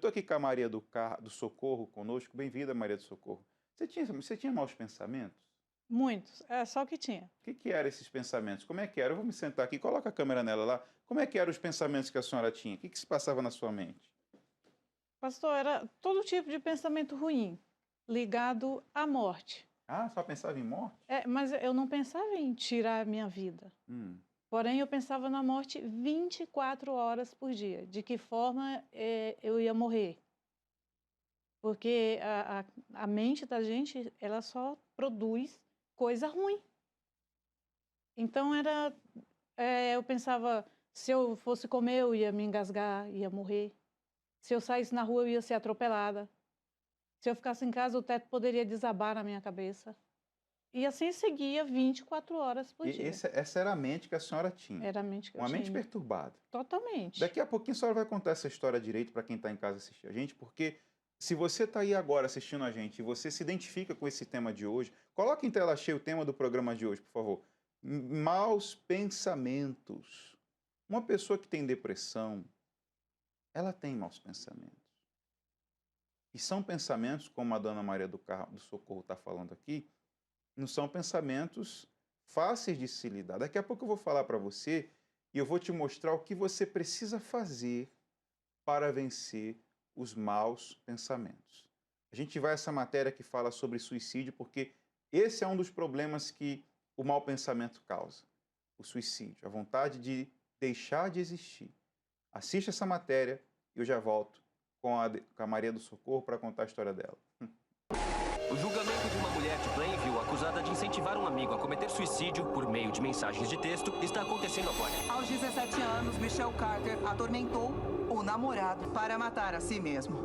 estou aqui com a Maria do Socorro conosco. Bem-vinda, Maria do Socorro. Você tinha maus pensamentos? Muitos, é só o que tinha. O que eram esses pensamentos? Como é que era? Eu vou me sentar aqui, coloca a câmera nela lá. Como é que eram os pensamentos que a senhora tinha? O que se passava na sua mente? Pastor, era todo tipo de pensamento ruim, ligado à morte. Ah, só pensava em morte? Mas eu não pensava em tirar a minha vida. Porém, eu pensava na morte 24 horas por dia. De que forma eu ia morrer. Porque a mente da gente, ela só produz coisa ruim. Então, eu pensava, se eu fosse comer, eu ia me engasgar, ia morrer. Se eu saísse na rua, eu ia ser atropelada. Se eu ficasse em casa, o teto poderia desabar na minha cabeça. E assim seguia 24 horas por dia. Essa era a mente que a senhora tinha? Era a mente que eu tinha. Uma mente perturbada? Totalmente. Daqui a pouquinho a senhora vai contar essa história direito para quem está em casa assistir a gente, porque se você está aí agora assistindo a gente e você se identifica com esse tema de hoje, coloque em tela cheia o tema do programa de hoje, por favor. Maus pensamentos. Uma pessoa que tem depressão, ela tem maus pensamentos. E são pensamentos, como a dona Maria do Socorro está falando aqui, não são pensamentos fáceis de se lidar. Daqui a pouco eu vou falar para você e eu vou te mostrar o que você precisa fazer para vencer os maus pensamentos. A gente vai a essa matéria que fala sobre suicídio porque esse é um dos problemas que o mau pensamento causa. O suicídio, a vontade de deixar de existir. Assista essa matéria e eu já volto com a Maria do Socorro para contar a história dela. O julgamento de uma mulher de Plainville acusada de incentivar um amigo a cometer suicídio por meio de mensagens de texto está acontecendo agora. Aos 17 anos, Michelle Carter atormentou o namorado para matar a si mesmo.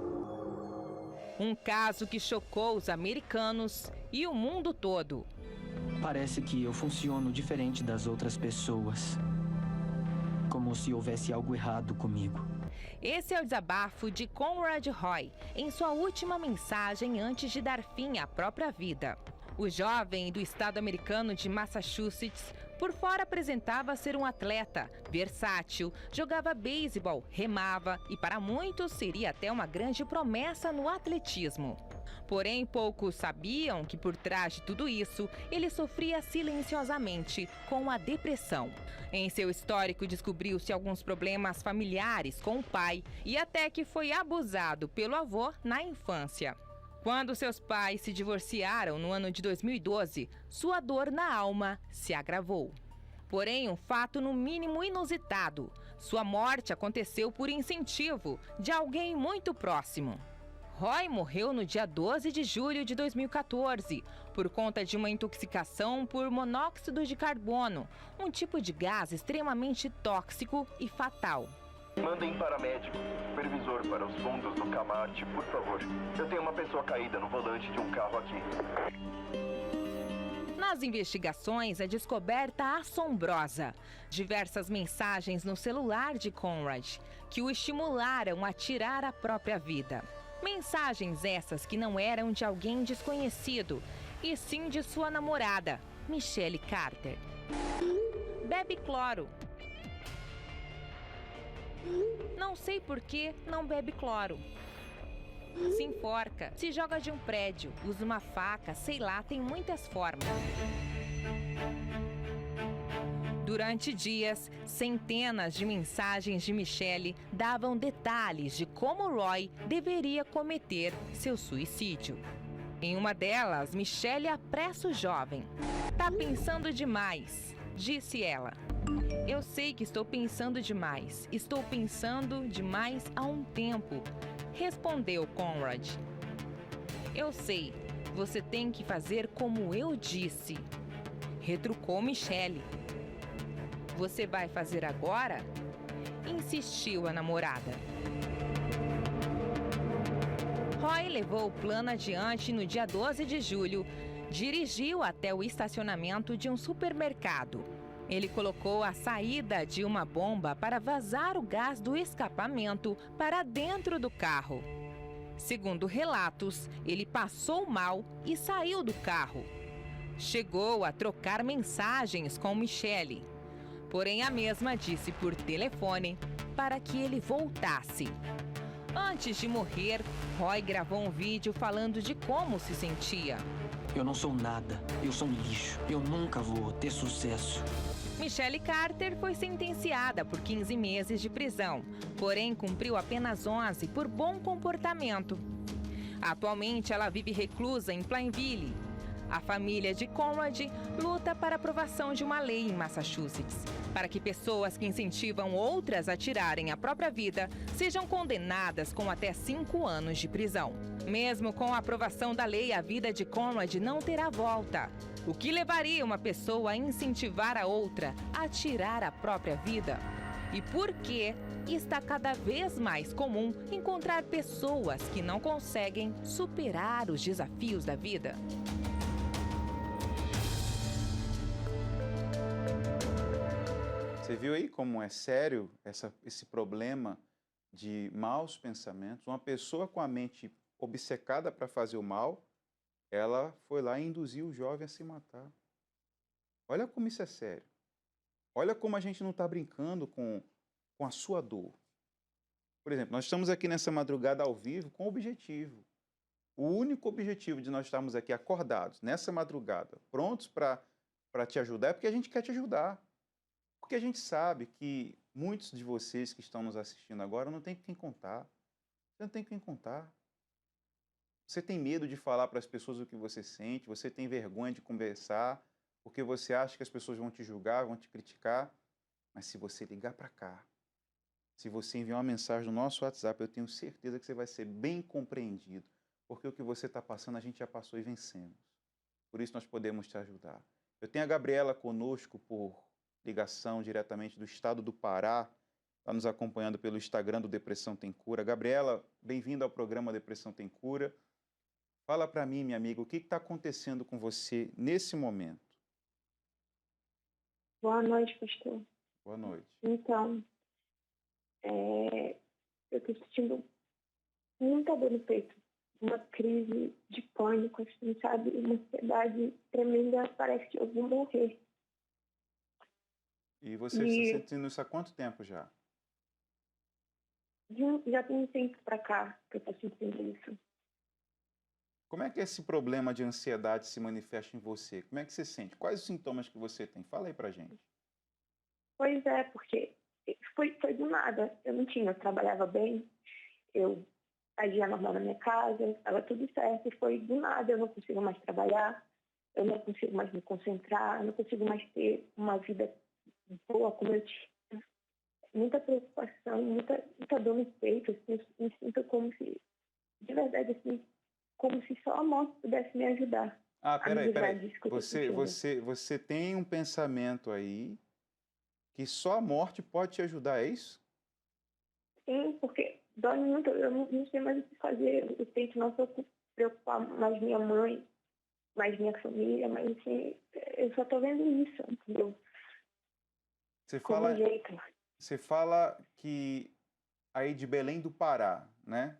Um caso que chocou os americanos e o mundo todo. Parece que eu funciono diferente das outras pessoas. Como se houvesse algo errado comigo. Esse é o desabafo de Conrad Roy em sua última mensagem antes de dar fim à própria vida. O jovem do estado americano de Massachusetts, por fora apresentava ser um atleta versátil, jogava beisebol, remava e para muitos seria até uma grande promessa no atletismo. Porém, poucos sabiam que por trás de tudo isso, ele sofria silenciosamente com a depressão. Em seu histórico, descobriu-se alguns problemas familiares com o pai e até que foi abusado pelo avô na infância. Quando seus pais se divorciaram no ano de 2012, sua dor na alma se agravou. Porém, um fato no mínimo inusitado. Sua morte aconteceu por incentivo de alguém muito próximo. Roy morreu no dia 12 de julho de 2014, por conta de uma intoxicação por monóxido de carbono, um tipo de gás extremamente tóxico e fatal. Mandem paramédico, supervisor para os fundos do Camarte, por favor. Eu tenho uma pessoa caída no volante de um carro aqui. Nas investigações, a descoberta assombrosa. Diversas mensagens no celular de Conrad, que o estimularam a tirar a própria vida. Mensagens essas que não eram de alguém desconhecido, e sim de sua namorada, Michelle Carter. Bebe cloro. Não sei por que não bebe cloro. Se enforca, se joga de um prédio, usa uma faca, sei lá, tem muitas formas. Durante dias, centenas de mensagens de Michelle davam detalhes de como Roy deveria cometer seu suicídio. Em uma delas, Michelle apressa o jovem. "Tá pensando demais", disse ela. "Eu sei que estou pensando demais. Estou pensando demais há um tempo", respondeu Conrad. "Eu sei, você tem que fazer como eu disse", retrucou Michelle. "Você vai fazer agora?", insistiu a namorada. Roy levou o plano adiante no dia 12 de julho, dirigiu até o estacionamento de um supermercado. Ele colocou a saída de uma bomba para vazar o gás do escapamento para dentro do carro. Segundo relatos, ele passou mal e saiu do carro. Chegou a trocar mensagens com Michelle. Porém, a mesma disse por telefone para que ele voltasse. Antes de morrer, Roy gravou um vídeo falando de como se sentia. Eu não sou nada. Eu sou um lixo. Eu nunca vou ter sucesso. Michelle Carter foi sentenciada por 15 meses de prisão, porém cumpriu apenas 11 por bom comportamento. Atualmente, ela vive reclusa em Plainville. A família de Conrad luta para a aprovação de uma lei em Massachusetts, para que pessoas que incentivam outras a tirarem a própria vida sejam condenadas com até 5 anos de prisão. Mesmo com a aprovação da lei, a vida de Conrad não terá volta. O que levaria uma pessoa a incentivar a outra a tirar a própria vida? E por que está cada vez mais comum encontrar pessoas que não conseguem superar os desafios da vida? Você viu aí como é sério esse problema de maus pensamentos? Uma pessoa com a mente obcecada para fazer o mal, ela foi lá e induziu o jovem a se matar. Olha como isso é sério. Olha como a gente não está brincando com a sua dor. Por exemplo, nós estamos aqui nessa madrugada ao vivo com um objetivo. O único objetivo de nós estarmos aqui acordados, nessa madrugada, prontos para te ajudar, é porque a gente quer te ajudar. Porque a gente sabe que muitos de vocês que estão nos assistindo agora não tem com quem contar. Você não tem com quem contar. Você tem medo de falar para as pessoas o que você sente, você tem vergonha de conversar, porque você acha que as pessoas vão te julgar, vão te criticar. Mas se você ligar para cá, se você enviar uma mensagem no nosso WhatsApp, eu tenho certeza que você vai ser bem compreendido. Porque o que você está passando, a gente já passou e vencemos. Por isso nós podemos te ajudar. Eu tenho a Gabriela conosco por ligação diretamente do estado do Pará, está nos acompanhando pelo Instagram do Depressão Tem Cura. Gabriela, bem-vinda ao programa Depressão Tem Cura. Fala para mim, minha amiga, o que está acontecendo com você nesse momento? Boa noite, pastor. Boa noite. Então, eu estou sentindo muita dor no peito, uma crise de pânico, assim, sabe? Uma ansiedade tremenda, parece que eu vou morrer. E você está sentindo isso há quanto tempo já? Já tem um tempo para cá que eu estou sentindo isso. Como é que esse problema de ansiedade se manifesta em você? Como é que você sente? Quais os sintomas que você tem? Fala aí pra gente. Pois é, porque foi do nada. Eu trabalhava bem, eu agia normal na minha casa, estava tudo certo, e foi do nada. Eu não consigo mais trabalhar, eu não consigo mais me concentrar, eu não consigo mais ter uma vida boa como eu tinha. Muita preocupação, muita dor no peito, assim, eu me sinto como se, de verdade, assim, como se só a morte pudesse me ajudar. Peraí. Você tem um pensamento aí que só a morte pode te ajudar, é isso? Sim, porque dói muito, eu não sei mais o que fazer. Eu tento não preocupar mais minha mãe, mais minha família, mas assim, eu só tô vendo isso, entendeu? Você fala que aí de Belém do Pará, né?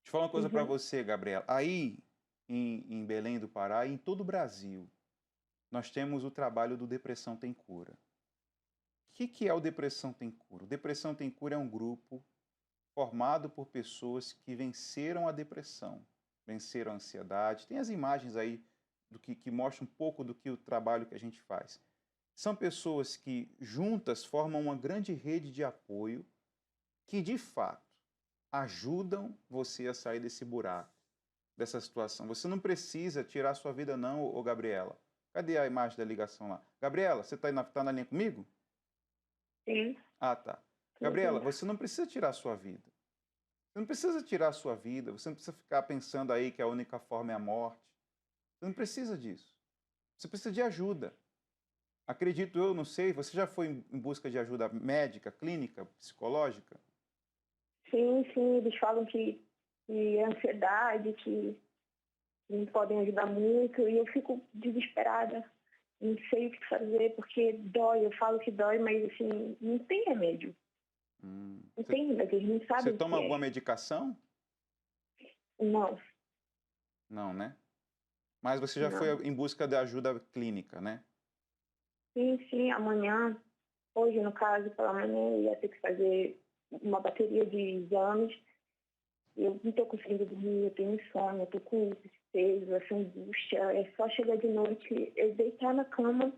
Deixa eu falar uma coisa para você, Gabriela. Aí, em Belém do Pará, e em todo o Brasil, nós temos o trabalho do Depressão Tem Cura. O que é o Depressão Tem Cura? O Depressão Tem Cura é um grupo formado por pessoas que venceram a depressão, venceram a ansiedade. Tem as imagens aí que mostram um pouco do que o trabalho que a gente faz. São pessoas que juntas formam uma grande rede de apoio que, de fato, ajudam você a sair desse buraco, dessa situação. Você não precisa tirar a sua vida não, ô Gabriela. Cadê a imagem da ligação lá? Gabriela, você tá na linha comigo? Sim. Ah, tá. Gabriela, você não precisa tirar a sua vida. Você não precisa tirar a sua vida, você não precisa ficar pensando aí que a única forma é a morte. Você não precisa disso. Você precisa de ajuda. Acredito eu, não sei, você já foi em busca de ajuda médica, clínica, psicológica? Sim, eles falam que é ansiedade, que não podem ajudar muito, e eu fico desesperada, não sei o que fazer, porque dói, eu falo que dói, mas assim, não tem remédio. Não tem remédio, eles não sabem. Você toma alguma medicação? Não. Não, né? Mas você já foi em busca de ajuda clínica, né? Sim, amanhã, hoje no caso, pela manhã, eu ia ter que fazer uma bateria de exames. Eu não estou conseguindo dormir, eu tenho insônia, eu estou com esse peso, essa angústia. É só chegar de noite, eu deitar na cama,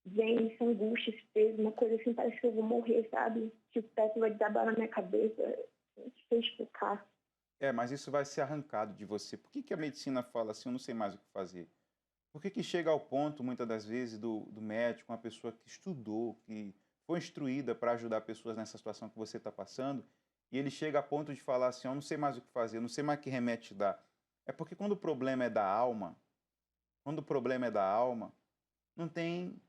vem essa angústia, esse peso, uma coisa assim, parece que eu vou morrer, sabe? Que o teto vai desabar na minha cabeça. Não sei explicar. Mas isso vai ser arrancado de você. Por que a medicina fala assim, eu não sei mais o que fazer? Por que chega ao ponto, muitas das vezes, do médico, uma pessoa que estudou, que foi instruída para ajudar pessoas nessa situação que você está passando, e ele chega a ponto de falar assim, eu não sei mais o que fazer, eu não sei mais que remédio te dar. É porque quando o problema é da alma, não tem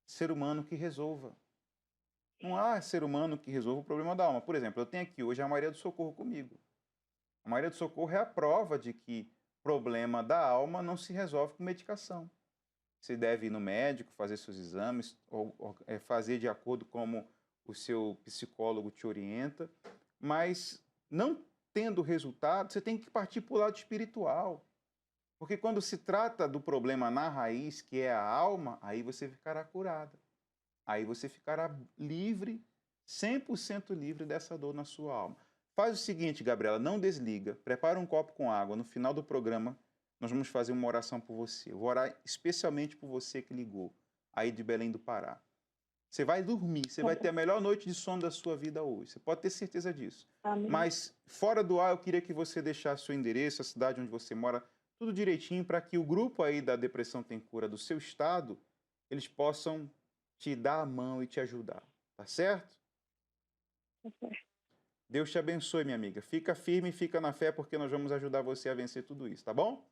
ser humano que resolva. Não há ser humano que resolva o problema da alma. Por exemplo, eu tenho aqui hoje a Maria do Socorro comigo. A Maria do Socorro é a prova de que problema da alma não se resolve com medicação. Você deve ir no médico, fazer seus exames, ou fazer de acordo como o seu psicólogo te orienta, mas não tendo resultado, você tem que partir para o lado espiritual. Porque quando se trata do problema na raiz, que é a alma, aí você ficará curada. Aí você ficará livre, 100% livre dessa dor na sua alma. Faz o seguinte, Gabriela, não desliga, prepara um copo com água, no final do programa nós vamos fazer uma oração por você. Eu vou orar especialmente por você que ligou, aí de Belém do Pará. Você vai dormir, você vai ter a melhor noite de sono da sua vida hoje, você pode ter certeza disso. Amém. Mas, fora do ar, eu queria que você deixasse seu endereço, a cidade onde você mora, tudo direitinho, para que o grupo aí da Depressão Tem Cura do seu estado, eles possam te dar a mão e te ajudar, tá certo? Tá certo. Deus te abençoe, minha amiga. Fica firme e fica na fé, porque nós vamos ajudar você a vencer tudo isso, tá bom?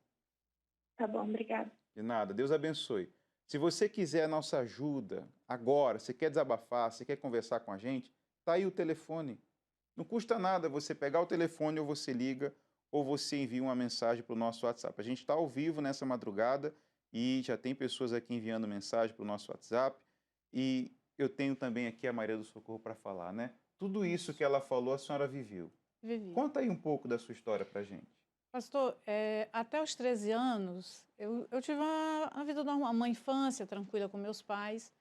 Tá bom, obrigada. De nada, Deus abençoe. Se você quiser a nossa ajuda agora, você quer desabafar, você quer conversar com a gente, tá aí o telefone. Não custa nada você pegar o telefone ou você liga ou você envia uma mensagem para o nosso WhatsApp. A gente está ao vivo nessa madrugada e já tem pessoas aqui enviando mensagem para o nosso WhatsApp e eu tenho também aqui a Maria do Socorro para falar, né? Tudo isso que ela falou, a senhora viveu. Vivi. Conta aí um pouco da sua história para a gente. Pastor, até os 13 anos, eu tive uma vida normal, uma infância tranquila com meus pais.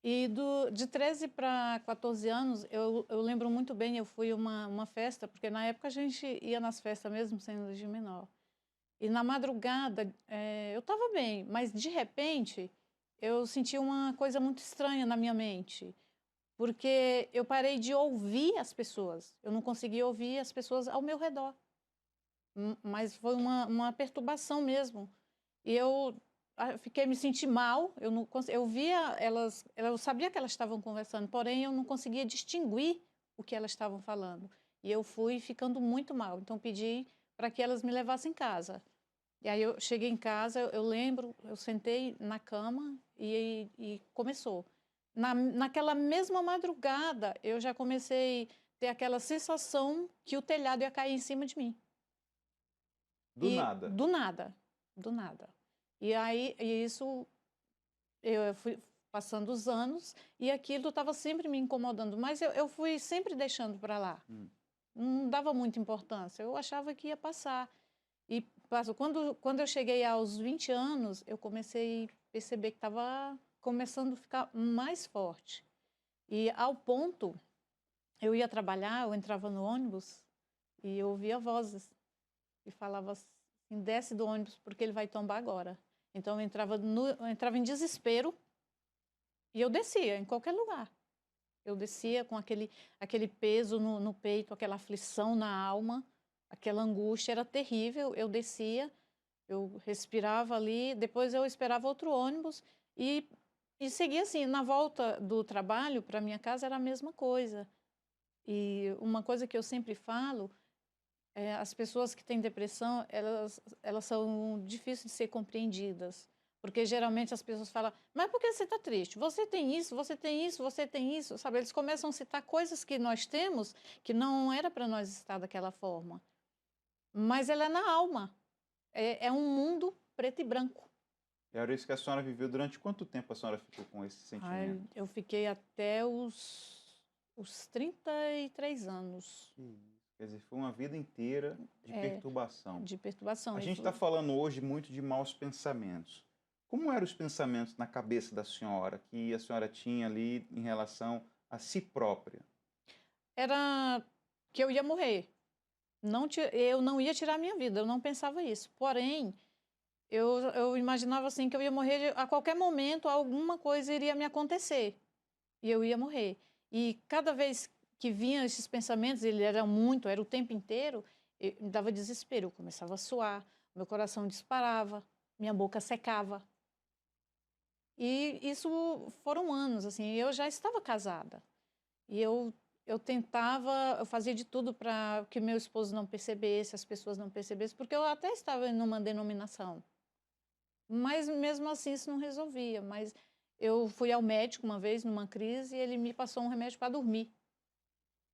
E de 13 para 14 anos, eu lembro muito bem, eu fui a uma festa, porque na época a gente ia nas festas mesmo sendo regime menor. E na madrugada, eu estava bem, mas de repente, eu senti uma coisa muito estranha na minha mente. Porque eu parei de ouvir as pessoas, eu não conseguia ouvir as pessoas ao meu redor. Mas foi uma perturbação mesmo. E eu me senti mal, eu via elas, eu sabia que elas estavam conversando, porém eu não conseguia distinguir o que elas estavam falando. E eu fui ficando muito mal, então pedi para que elas me levassem em casa. E aí eu cheguei em casa, eu lembro, eu sentei na cama e começou. Naquela mesma madrugada, eu já comecei a ter aquela sensação que o telhado ia cair em cima de mim. Nada? Do nada, do nada. E aí, isso, eu fui passando os anos e aquilo estava sempre me incomodando, mas eu fui sempre deixando para lá. Não dava muita importância, eu achava que ia passar. E quando eu cheguei aos 20 anos, eu comecei a perceber que estava começando a ficar mais forte. E ao ponto, eu ia trabalhar, eu entrava no ônibus e eu ouvia vozes. E falava assim, desce do ônibus porque ele vai tombar agora. Então eu entrava em desespero e eu descia em qualquer lugar. Eu descia com aquele peso no peito, aquela aflição na alma, aquela angústia, era terrível. Eu descia, eu respirava ali, depois eu esperava outro ônibus e seguia assim. Na volta do trabalho para minha casa era a mesma coisa. E uma coisa que eu sempre falo, as pessoas que têm depressão, elas são difíceis de ser compreendidas. Porque geralmente as pessoas falam, mas por que você está triste? Você tem isso, você tem isso, você tem isso. Sabe? Eles começam a citar coisas que nós temos que não era para nós estar daquela forma. Mas ela é na alma. É um mundo preto e branco. E era isso que a senhora viveu. Durante quanto tempo a senhora ficou com esse sentimento? Eu fiquei até os 33 anos. Quer dizer, foi uma vida inteira de perturbação. De perturbação. A gente está falando hoje muito de maus pensamentos. Como eram os pensamentos na cabeça da senhora, que a senhora tinha ali em relação a si própria? era que eu ia morrer. Eu não ia tirar a minha vida, eu não pensava isso. Porém, eu imaginava assim que eu ia morrer a qualquer momento, alguma coisa iria me acontecer e eu ia morrer. E cada vez que vinham esses pensamentos, ele era o tempo inteiro, me dava desespero, eu começava a suar, meu coração disparava, minha boca secava. E isso foram anos, assim, eu já estava casada. E eu tentava, eu fazia de tudo para que meu esposo não percebesse, as pessoas não percebessem, porque eu até estava numa denominação. Mas mesmo assim isso não resolvia. Mas eu fui ao médico uma vez, numa crise, e ele me passou um remédio para dormir.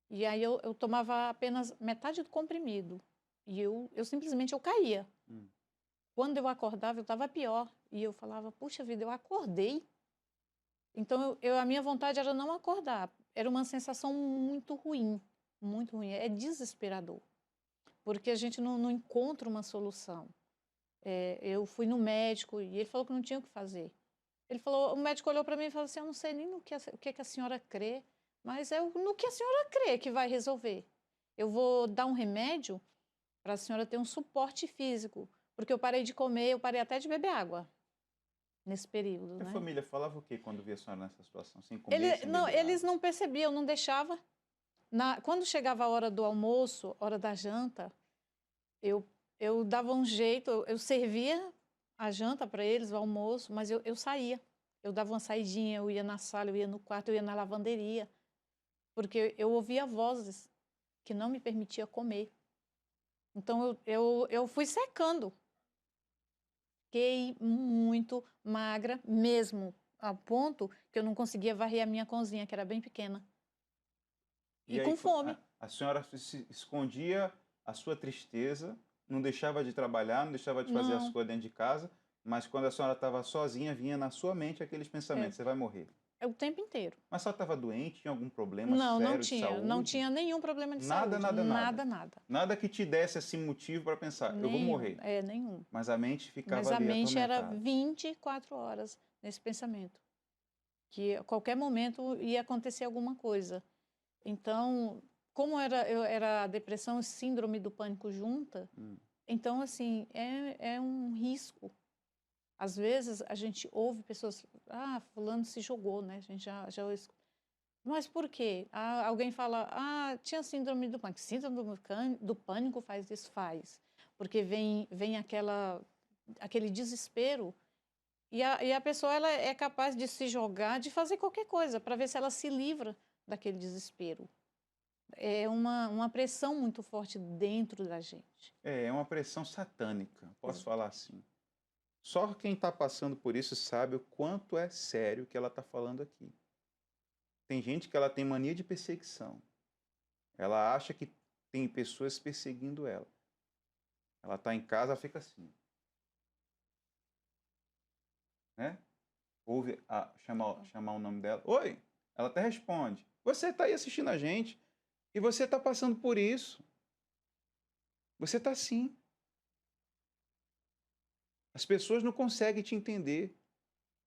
E aí eu tomava apenas metade do comprimido. E eu simplesmente eu caía. Quando eu acordava, eu estava pior. E eu falava, puxa vida, eu acordei. Então a minha vontade era não acordar. Era uma sensação muito ruim, muito ruim. É desesperador, porque a gente não encontra uma solução. Eu fui no médico e ele falou que não tinha o que fazer. O médico olhou para mim e falou assim, eu não sei nem o que a senhora crê, mas é no que a senhora crê que vai resolver. Eu vou dar um remédio para a senhora ter um suporte físico, porque eu parei de comer, eu parei até de beber água nesse período. A né? família falava o quê quando via a senhora nessa situação? Sem comer, sem Não, beber eles água? não percebiam, não deixava. Quando chegava a hora do almoço, hora da janta, eu dava um jeito, eu servia a janta para eles, o almoço, mas eu saía. Eu dava uma saidinha, eu ia na sala, eu ia no quarto, eu ia na lavanderia, porque eu ouvia vozes que não me permitia comer. Então eu fui secando. Fiquei muito magra mesmo, a ponto que eu não conseguia varrer a minha cozinha, que era bem pequena. E aí, com fome. a senhora se escondia a sua tristeza, não deixava de trabalhar, não deixava de fazer as coisas dentro de casa, mas quando a senhora estava sozinha, vinha na sua mente aqueles pensamentos, você vai morrer. O tempo inteiro. Mas a senhora estava doente, tinha algum problema Não, sério não de tinha. saúde? Não tinha nenhum problema de Nada, saúde. nada. Nada. Nada que te desse assim motivo para pensar, eu vou morrer. Nenhum. Mas a mente ficava Mas a ali, mente era atormentada. 24 horas nesse pensamento. Que a qualquer momento ia acontecer alguma coisa. Então, como era a depressão e síndrome do pânico junta, então, assim, é um risco. Às vezes, a gente ouve pessoas... fulano se jogou, né? A gente já Mas por quê? Alguém fala, tinha síndrome do pânico. Síndrome do pânico faz isso? Faz. Porque vem aquele desespero e a pessoa ela é capaz de se jogar, de fazer qualquer coisa para ver se ela se livra daquele desespero. É uma pressão muito forte dentro da gente. É uma pressão satânica, posso falar assim. Só quem está passando por isso sabe o quanto é sério o que ela está falando aqui. Tem gente que ela tem mania de perseguição. Ela acha que tem pessoas perseguindo ela. Ela está em casa, ela fica assim. Né? Ouve chamar o nome dela. Oi! Ela até responde. Você está aí assistindo a gente e você está passando por isso. Você está assim. As pessoas não conseguem te entender.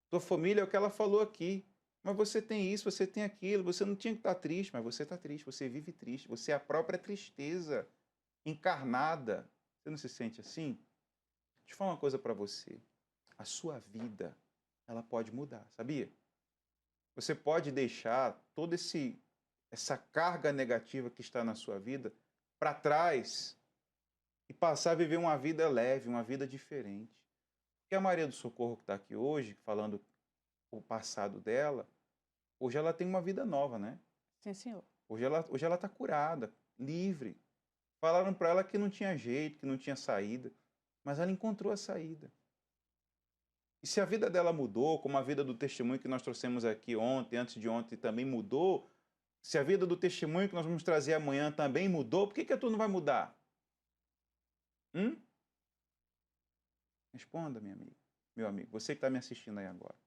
Tua família é o que ela falou aqui. Mas você tem isso, você tem aquilo, você não tinha que estar triste, mas você está triste, você vive triste, você é a própria tristeza encarnada. Você não se sente assim? Deixa eu falar uma coisa para você. A sua vida, ela pode mudar, sabia? Você pode deixar toda essa carga negativa que está na sua vida para trás e passar a viver uma vida leve, uma vida diferente. Porque a Maria do Socorro que está aqui hoje, falando o passado dela, hoje ela tem uma vida nova, né? Sim, senhor. Hoje ela está curada, livre. Falaram para ela que não tinha jeito, que não tinha saída, mas ela encontrou a saída. E se a vida dela mudou, como a vida do testemunho que nós trouxemos aqui ontem, antes de ontem também mudou, se a vida do testemunho que nós vamos trazer amanhã também mudou, por que a tua não vai mudar? Responda, minha amiga, meu amigo, você que está me assistindo aí agora.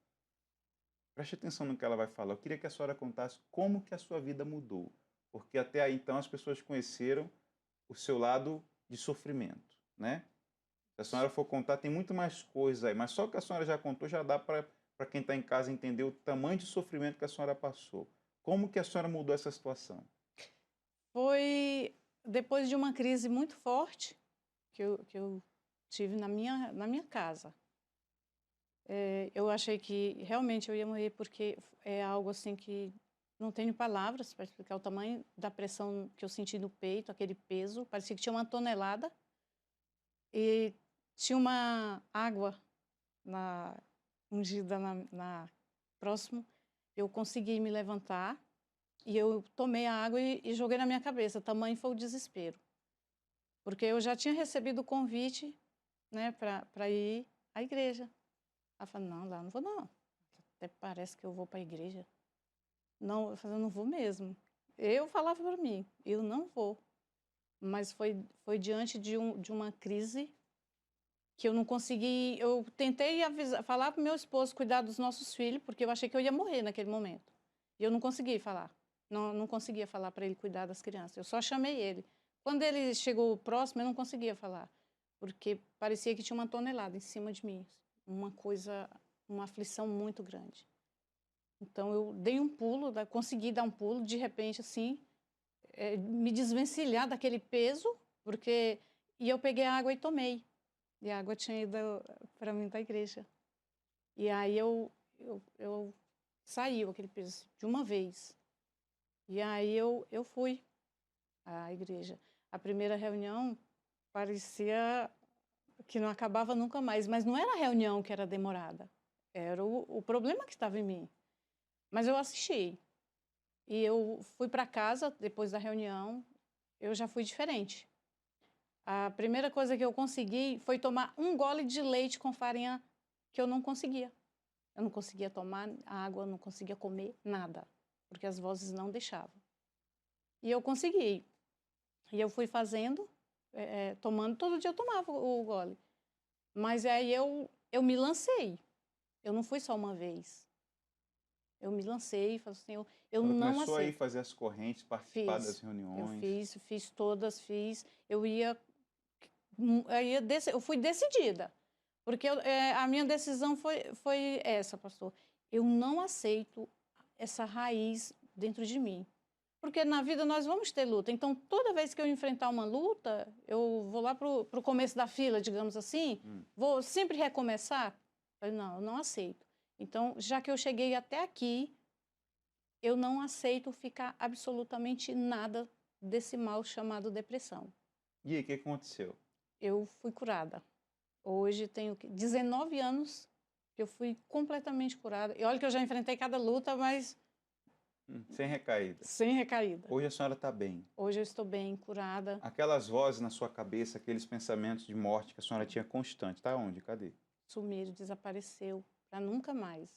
Preste atenção no que ela vai falar. Eu queria que a senhora contasse como que a sua vida mudou. Porque até aí, então, as pessoas conheceram o seu lado de sofrimento, né? Se a senhora for contar, tem muito mais coisas aí. Mas só o que a senhora já contou, já dá para quem está em casa entender o tamanho de sofrimento que a senhora passou. Como que a senhora mudou essa situação? Foi depois de uma crise muito forte que eu tive na minha casa. Eu achei que realmente eu ia morrer porque é algo assim que não tenho palavras para explicar o tamanho da pressão que eu senti no peito, aquele peso, parecia que tinha 1 tonelada e tinha uma água ungida próximo. Eu consegui me levantar e eu tomei a água e joguei na minha cabeça. Tamanho foi o desespero, porque eu já tinha recebido o convite, né, para ir à igreja. Ela falou, não, lá não vou não. Até parece que eu vou para a igreja. Não, eu falei, eu não vou mesmo. Eu falava para mim, eu não vou. Mas foi diante de uma crise que eu não consegui. Eu tentei falar para o meu esposo cuidar dos nossos filhos, porque eu achei que eu ia morrer naquele momento. E eu não consegui falar. Não conseguia falar para ele cuidar das crianças. Eu só chamei ele. Quando ele chegou próximo, eu não conseguia falar, porque parecia que tinha 1 tonelada em cima de mim. Uma aflição muito grande. Então eu dei um pulo, consegui dar um pulo, de repente assim, me desvencilhar daquele peso, e eu peguei a água e tomei. E a água tinha ido para mim da igreja. E aí eu saiu aquele peso de uma vez. E aí eu fui à igreja. A primeira reunião parecia que não acabava nunca mais, mas não era a reunião que era demorada, era o problema que estava em mim. Mas eu assisti. E eu fui para casa, depois da reunião, eu já fui diferente. A primeira coisa que eu consegui foi tomar um gole de leite com farinha, que eu não conseguia. Eu não conseguia tomar água, não conseguia comer nada, porque as vozes não deixavam. E eu consegui. E eu fui fazendo, tomando, todo dia eu tomava o gole. Mas aí eu me lancei. Eu não fui só uma vez. Eu me lancei e falei assim, eu não aceito. Começou aí a fazer as correntes, participar das reuniões. Eu fiz todas, eu fui decidida. Porque a minha decisão foi essa, pastor. Eu não aceito essa raiz dentro de mim. Porque na vida nós vamos ter luta. Então, toda vez que eu enfrentar uma luta, eu vou lá para o começo da fila, digamos assim, vou sempre recomeçar. Não, eu não aceito. Então, já que eu cheguei até aqui, eu não aceito ficar absolutamente nada desse mal chamado depressão. E aí, o que aconteceu? Eu fui curada. Hoje tenho 19 anos que eu fui completamente curada. E olha que eu já enfrentei cada luta, mas... Sem recaída. Sem recaída. Hoje a senhora está bem. Hoje eu estou bem, curada. Aquelas vozes na sua cabeça, aqueles pensamentos de morte que a senhora tinha constante, tá onde? Cadê? Sumiram, desapareceu, para nunca mais.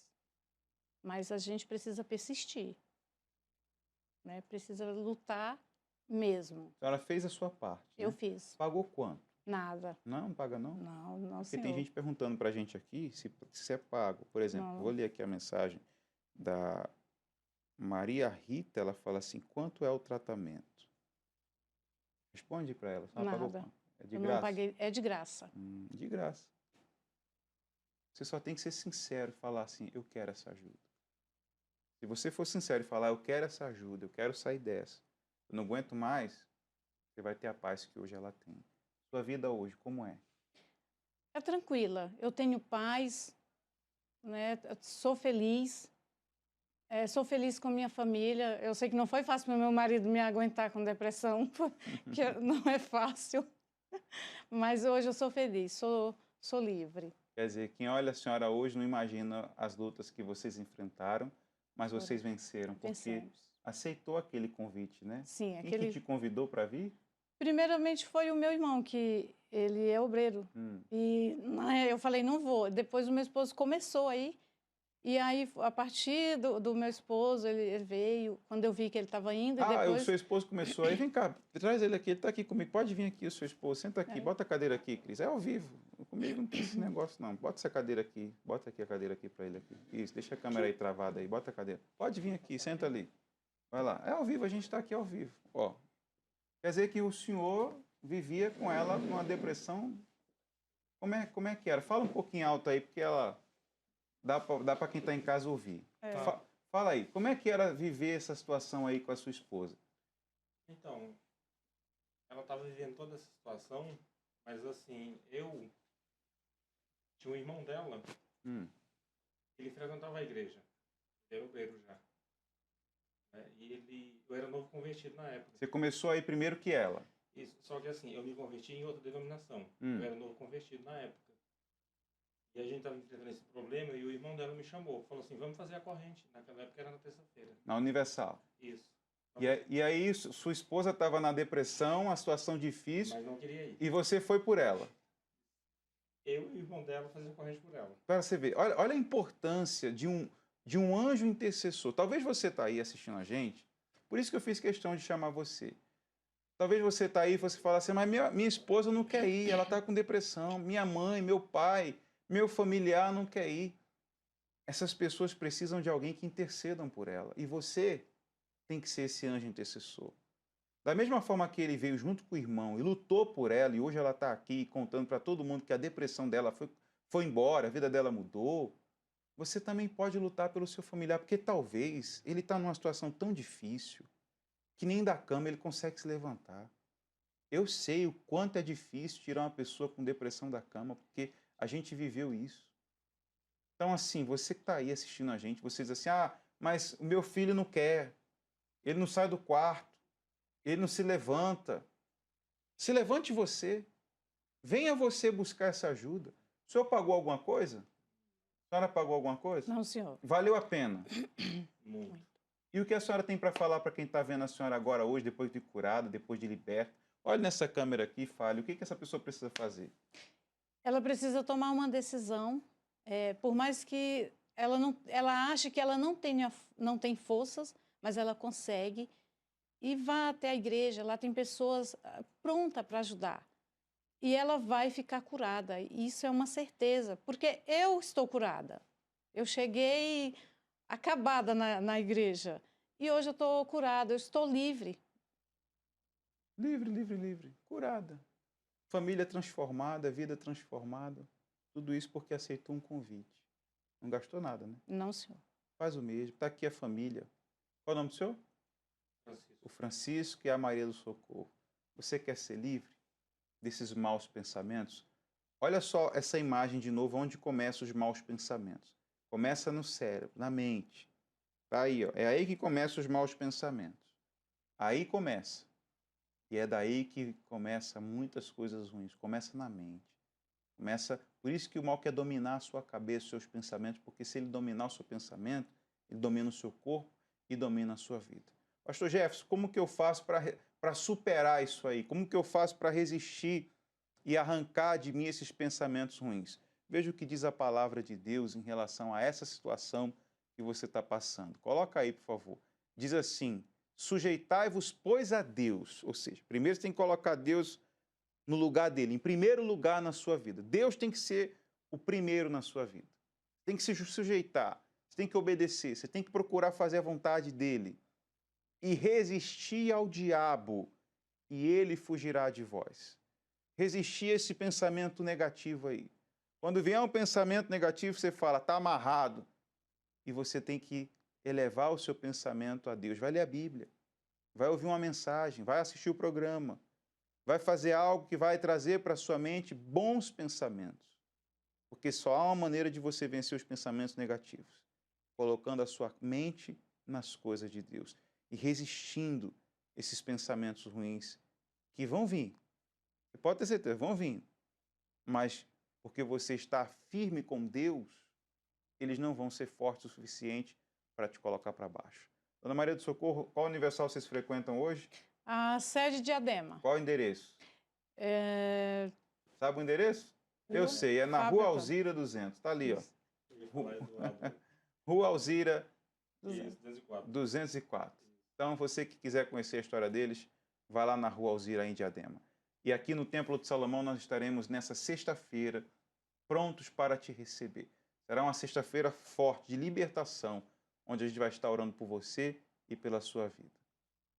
Mas a gente precisa persistir, né? Precisa lutar mesmo. A senhora fez a sua parte, Eu né? fiz. Pagou quanto? Nada. Não paga não? Não, Porque senhor. tem gente perguntando pra gente aqui se é pago. Por exemplo, Não. vou ler aqui a mensagem da Maria Rita, ela fala assim, quanto é o tratamento? Responde para ela. Pagou Nada. quanto? É de Eu graça? não paguei, é de graça. De graça. Você só tem que ser sincero e falar assim, eu quero essa ajuda. Se você for sincero e falar, eu quero essa ajuda, eu quero sair dessa, eu não aguento mais, você vai ter a paz que hoje ela tem. Sua vida hoje, como é? É tranquila. Eu tenho paz, né? Sou feliz. Sou feliz com minha família. Eu sei que não foi fácil para o meu marido me aguentar com depressão, que não é fácil. Mas hoje eu sou feliz, sou livre. Quer dizer, quem olha a senhora hoje não imagina as lutas que vocês enfrentaram, mas vocês venceram, porque Vencemos. aceitou aquele convite, né? Sim, Quem que te convidou para vir? Primeiramente foi o meu irmão, que ele é obreiro. E eu falei, não vou. Depois o meu esposo começou aí. E aí, a partir do meu esposo, ele veio, quando eu vi que ele estava indo, e depois... o seu esposo começou aí, vem cá, traz ele aqui, ele está aqui comigo, pode vir aqui o seu esposo, senta aqui, bota a cadeira aqui, Cris, é ao vivo, comigo não tem esse negócio não, bota essa cadeira aqui, bota aqui a cadeira aqui para ele aqui, isso, deixa a câmera aí travada aí, bota a cadeira, pode vir aqui, senta ali, vai lá, é ao vivo, a gente está aqui ao vivo, ó, quer dizer que o senhor vivia com ela numa depressão, como é que era? Fala um pouquinho alto aí, porque ela... Dá para quem está em casa ouvir. Fala aí, como é que era viver essa situação aí com a sua esposa? Então, ela estava vivendo toda essa situação, mas assim, eu tinha um irmão dela, ele frequentava a igreja, ele era obreiro já. Né? E eu era novo convertido na época. Você começou aí primeiro que ela? Isso, só que assim, eu me converti em outra denominação. Eu era novo convertido na época. E a gente estava enfrentando esse problema e o irmão dela me chamou. Falou assim, vamos fazer a corrente. Naquela época era na terça-feira. Na Universal. Isso. E aí sua esposa estava na depressão, a situação difícil. Mas não queria ir. E você foi por ela. Eu e o irmão dela faziam corrente por ela. Para você ver, olha a importância de um anjo intercessor. Talvez você está aí assistindo a gente, por isso que eu fiz questão de chamar você. Talvez você está aí e você fala assim, mas minha esposa não quer ir, ela está com depressão, minha mãe, meu pai, meu familiar não quer ir. Essas pessoas precisam de alguém que intercedam por ela. E você tem que ser esse anjo intercessor. Da mesma forma que ele veio junto com o irmão e lutou por ela, e hoje ela está aqui contando para todo mundo que a depressão dela foi embora, a vida dela mudou, você também pode lutar pelo seu familiar, porque talvez ele está numa situação tão difícil que nem da cama ele consegue se levantar. Eu sei o quanto é difícil tirar uma pessoa com depressão da cama, porque a gente viveu isso. Então, assim, você que está aí assistindo a gente, você diz assim, mas o meu filho não quer, ele não sai do quarto, ele não se levanta. Se levante você. Venha você buscar essa ajuda. O senhor pagou alguma coisa? A senhora pagou alguma coisa? Não, senhor. Valeu a pena? Muito. E o que a senhora tem para falar para quem está vendo a senhora agora hoje, depois de curada, depois de liberta? Olhe nessa câmera aqui e fale. O que essa pessoa precisa fazer? Ela precisa tomar uma decisão. Por mais que ela ache que ela não tem forças, mas ela consegue. E vá até a igreja, lá tem pessoas prontas para ajudar. E ela vai ficar curada. Isso é uma certeza, porque eu estou curada. Eu cheguei acabada na igreja. E hoje eu estou curada, eu estou livre. Livre, livre, livre. Curada. Família transformada, vida transformada. Tudo isso porque aceitou um convite. Não gastou nada, né? Não, senhor. Faz o mesmo. Está aqui a família. Qual é o nome do senhor? Francisco. O Francisco e a Maria do Socorro. Você quer ser livre desses maus pensamentos? Olha só essa imagem de novo, onde começam os maus pensamentos. Começa no cérebro, na mente. Tá aí, ó. É aí que começam os maus pensamentos. Aí começa. E é daí que começa muitas coisas ruins. Começa na mente. Por isso que o mal quer dominar a sua cabeça, os seus pensamentos, porque se ele dominar o seu pensamento, ele domina o seu corpo e domina a sua vida. Pastor Jefferson, como que eu faço para superar isso aí? Como que eu faço para resistir e arrancar de mim esses pensamentos ruins? Veja o que diz a palavra de Deus em relação a essa situação que você está passando. Coloca aí, por favor. Diz assim, sujeitai-vos, pois, a Deus. Ou seja, primeiro você tem que colocar Deus no lugar dele, em primeiro lugar na sua vida. Deus tem que ser o primeiro na sua vida. Você tem que se sujeitar, você tem que obedecer, você tem que procurar fazer a vontade dele. E resistir ao diabo, e ele fugirá de vós. Resistir a esse pensamento negativo aí. Quando vier um pensamento negativo, você fala, está amarrado. E você tem que elevar o seu pensamento a Deus. Vai ler a Bíblia, vai ouvir uma mensagem, vai assistir o programa, vai fazer algo que vai trazer para a sua mente bons pensamentos. Porque só há uma maneira de você vencer os pensamentos negativos, colocando a sua mente nas coisas de Deus e resistindo esses pensamentos ruins que vão vir. Você pode ter certeza, vão vir. Mas porque você está firme com Deus, eles não vão ser fortes o suficiente para te colocar para baixo. Dona Maria do Socorro, qual universal vocês frequentam hoje? A sede de Adema. Qual o endereço? Sabe o endereço? Eu sei, é na Rua Alzira 200. Está ali, ó. Rua Alzira 204. Então, você que quiser conhecer a história deles, vai lá na Rua Alzira, em Diadema. E aqui no Templo de Salomão nós estaremos nessa sexta-feira prontos para te receber. Será uma sexta-feira forte, de libertação, onde a gente vai estar orando por você e pela sua vida.